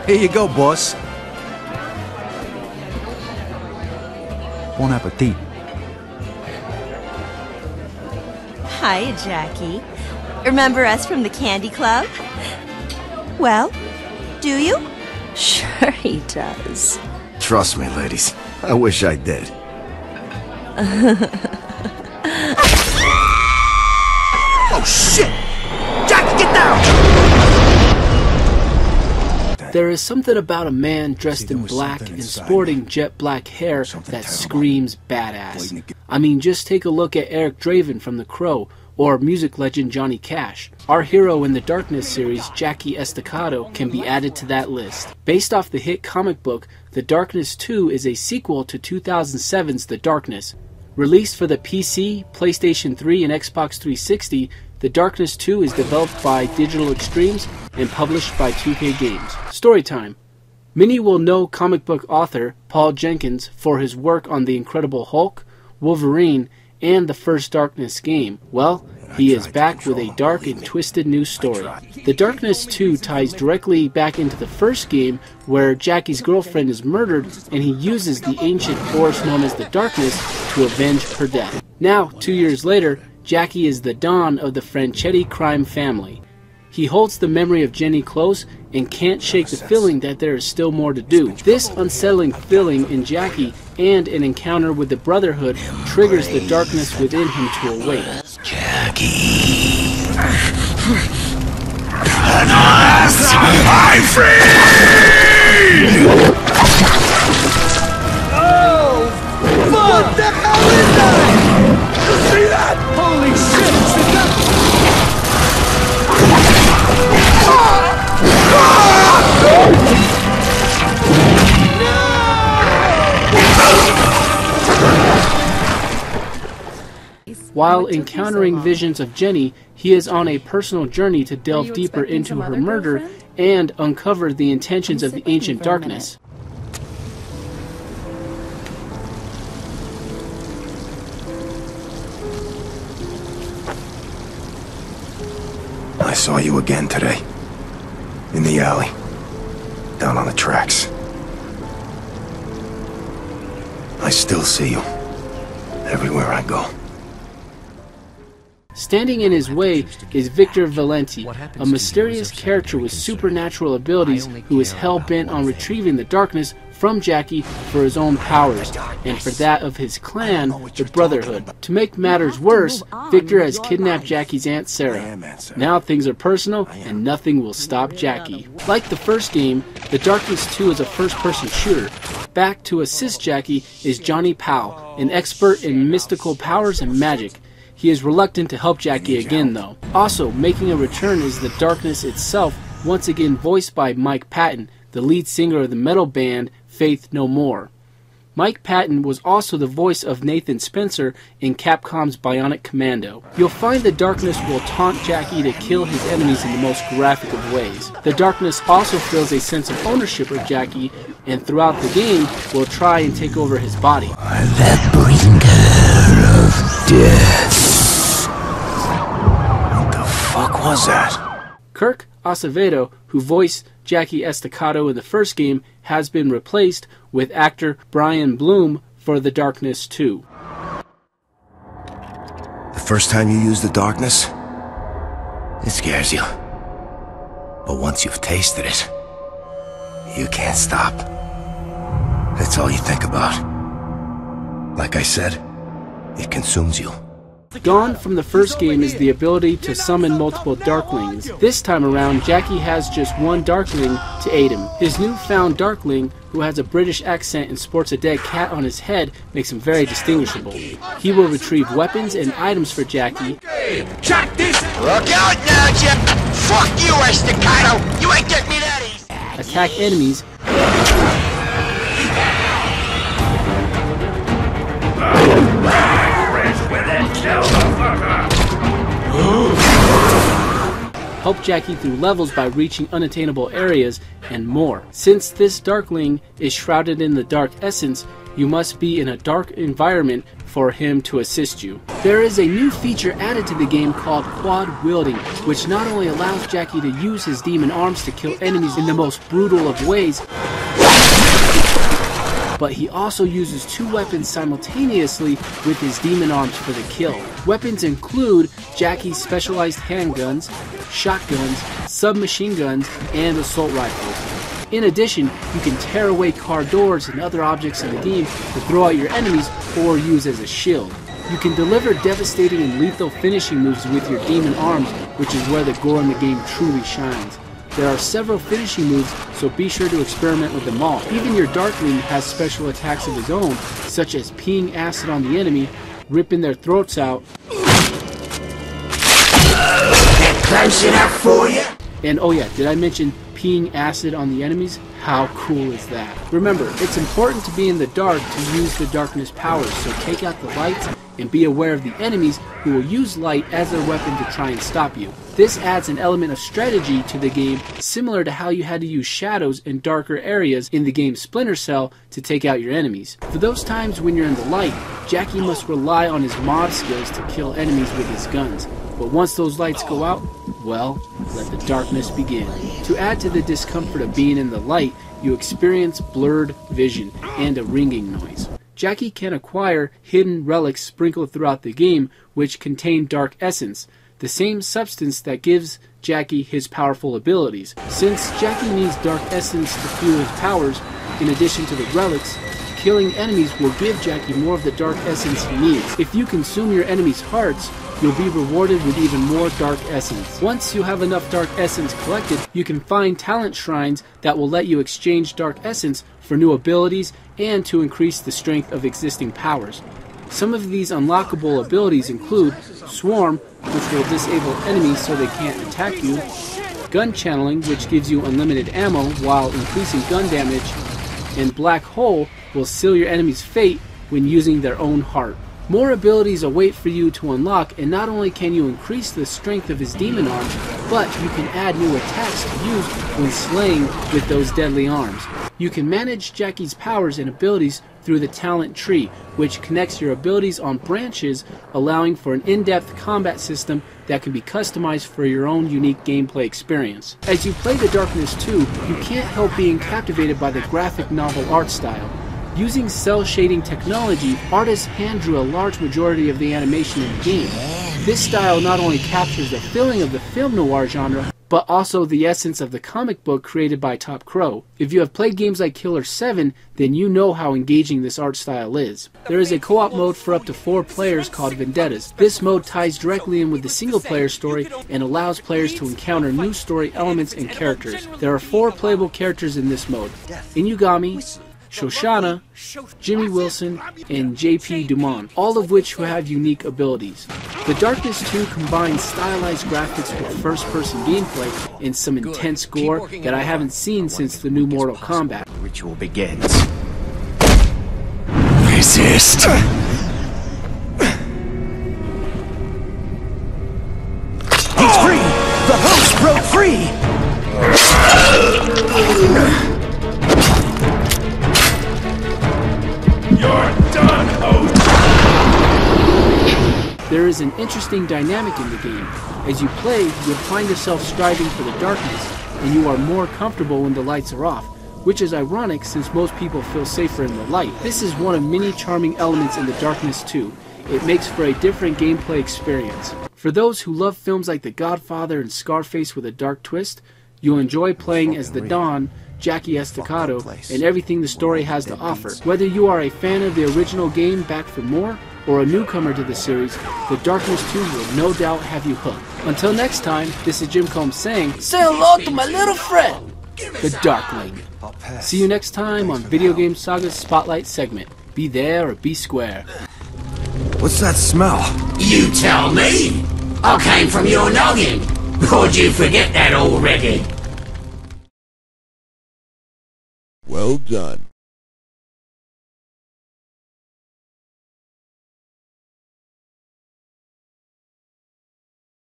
Here you go, boss. Bon appetit. Hi, Jackie. Remember us from the Candy Club? Well, do you? Sure he does. Trust me, ladies. I wish I did. Oh, shit! Jackie, get down! There is something about a man dressed in black and sporting jet black hair that screams badass. I mean, just take a look at Eric Draven from The Crow, or music legend Johnny Cash. Our hero in the Darkness series, Jackie Estacado, can be added to that list. Based off the hit comic book, The Darkness 2 is a sequel to 2007's The Darkness. Released for the PC, PlayStation 3, and Xbox 360, The Darkness 2 is developed by Digital Extremes and published by 2K Games. Storytime. Many will know comic book author Paul Jenkins for his work on The Incredible Hulk, Wolverine, and the first Darkness game. Well, he is back with a dark and twisted new story. The Darkness 2 ties directly back into the first game, where Jackie's girlfriend is murdered and he uses the ancient force known as the Darkness to avenge her death. Now, 2 years later, Jackie is the Don of the Franchetti crime family. He holds the memory of Jenny close and can't shake the feeling that there is still more to do. This unsettling feeling in Jackie and an encounter with the Brotherhood triggers the darkness within him to awake. Jackie! At last, I'm free! Oh! What the hell is that? You see that? Holy shit! Is that... While encountering visions of Jenny, he is on a personal journey to delve deeper into her murder and uncover the intentions of the ancient darkness. I saw you again today. In the alley. Down on the tracks. I still see you. Everywhere I go. Standing in his way is Victor Valenti, a mysterious character with supernatural abilities who is hell-bent on retrieving the darkness from Jackie for his own powers, and for that of his clan, the Brotherhood. To make matters worse, Victor has kidnapped Jackie's Aunt Sarah. Now things are personal, and nothing will stop Jackie. Like the first game, The Darkness 2 is a first-person shooter. Back to assist Jackie is Johnny Powell, an expert in mystical powers and magic. He is reluctant to help Jackie again, though. Also, making a return is the Darkness itself, once again voiced by Mike Patton, the lead singer of the metal band Faith No More. Mike Patton was also the voice of Nathan Spencer in Capcom's Bionic Commando. You'll find the Darkness will taunt Jackie to kill his enemies in the most graphic of ways. The Darkness also feels a sense of ownership of Jackie, and throughout the game will try and take over his body. The bringer of death. What the fuck was that? Kirk Acevedo, who voiced Jackie Estacado in the first game, has been replaced with actor Brian Bloom for The Darkness 2. The first time you use the darkness, it scares you. But once you've tasted it, you can't stop. That's all you think about. Like I said, it consumes you. Gone from the first game is the ability to summon multiple Darklings. This time around, Jackie has just one Darkling to aid him. His newfound Darkling, who has a British accent and sports a dead cat on his head, makes him very distinguishable. He will retrieve weapons and items for Jackie. Check this! Look out now, Jack! Fuck you, Estacado! You ain't getting me that easy! Attack enemies, help Jackie through levels by reaching unattainable areas, and more. Since this Darkling is shrouded in the dark essence, you must be in a dark environment for him to assist you. There is a new feature added to the game called quad wielding, which not only allows Jackie to use his demon arms to kill enemies in the most brutal of ways, but he also uses 2 weapons simultaneously with his demon arms for the kill. Weapons include Jackie's specialized handguns, shotguns, submachine guns, and assault rifles. In addition, you can tear away car doors and other objects in the game to throw at your enemies or use as a shield. You can deliver devastating and lethal finishing moves with your demon arms, which is where the gore in the game truly shines. There are several finishing moves, so be sure to experiment with them all. Even your Darkling has special attacks of his own, such as peeing acid on the enemy, ripping their throats out, Close enough for you? and oh yeah, did I mention peeing acid on the enemies? How cool is that? Remember, it's important to be in the dark to use the darkness powers, so take out the lights and be aware of the enemies who will use light as their weapon to try and stop you. This adds an element of strategy to the game, similar to how you had to use shadows in darker areas in the game Splinter Cell to take out your enemies. For those times when you're in the light, Jackie must rely on his mod skills to kill enemies with his guns. But once those lights go out, well, let the darkness begin. To add to the discomfort of being in the light, you experience blurred vision and a ringing noise. Jackie can acquire hidden relics sprinkled throughout the game which contain dark essence, the same substance that gives Jackie his powerful abilities. Since Jackie needs dark essence to fuel his powers, in addition to the relics, killing enemies will give Jackie more of the dark essence he needs. If you consume your enemies' hearts, you'll be rewarded with even more dark essence. Once you have enough dark essence collected, you can find talent shrines that will let you exchange dark essence for new abilities and to increase the strength of existing powers. Some of these unlockable abilities include Swarm, which will disable enemies so they can't attack you, Gun Channeling, which gives you unlimited ammo while increasing gun damage, and Black Hole will seal your enemy's fate when using their own heart. More abilities await for you to unlock, and not only can you increase the strength of his demon arms, but you can add new attacks to use when slaying with those deadly arms. You can manage Jackie's powers and abilities through the talent tree, which connects your abilities on branches, allowing for an in-depth combat system that can be customized for your own unique gameplay experience. As you play The Darkness 2, you can't help being captivated by the graphic novel art style. Using cell shading technology, artists hand drew a large majority of the animation in the game. This style not only captures the feeling of the film noir genre, but also the essence of the comic book created by Top Crow. If you have played games like Killer 7, then you know how engaging this art style is. There is a co-op mode for up to 4 players called Vendettas. This mode ties directly in with the single-player story and allows players to encounter new story elements and characters. There are 4 playable characters in this mode: Inugami, Shoshana, Jimmy Wilson, and JP Dumont, all of which who have unique abilities. The Darkness 2 combines stylized graphics with first-person gameplay and some intense gore that I haven't seen since the new Mortal Kombat. The ritual begins. Resist! He's free! The host broke free! You're done, host! There is an interesting dynamic in the game. As you play, you'll find yourself striving for the darkness, and you are more comfortable when the lights are off, which is ironic since most people feel safer in the light. This is one of many charming elements in The Darkness 2. It makes for a different gameplay experience. For those who love films like The Godfather and Scarface with a dark twist, you'll enjoy playing as the Don, Jackie Estacado, and everything the story has to offer. Whether you are a fan of the original game Back for More, or a newcomer to the series, The Darkness 2 will no doubt have you hooked. Until next time, this is Jim Combs saying, say hello to my little friend, the Darkling. See you next time on Video Game Saga's Spotlight segment. Be there or be square. What's that smell? You tell me! I came from your noggin! Or did you forget that already? Well done.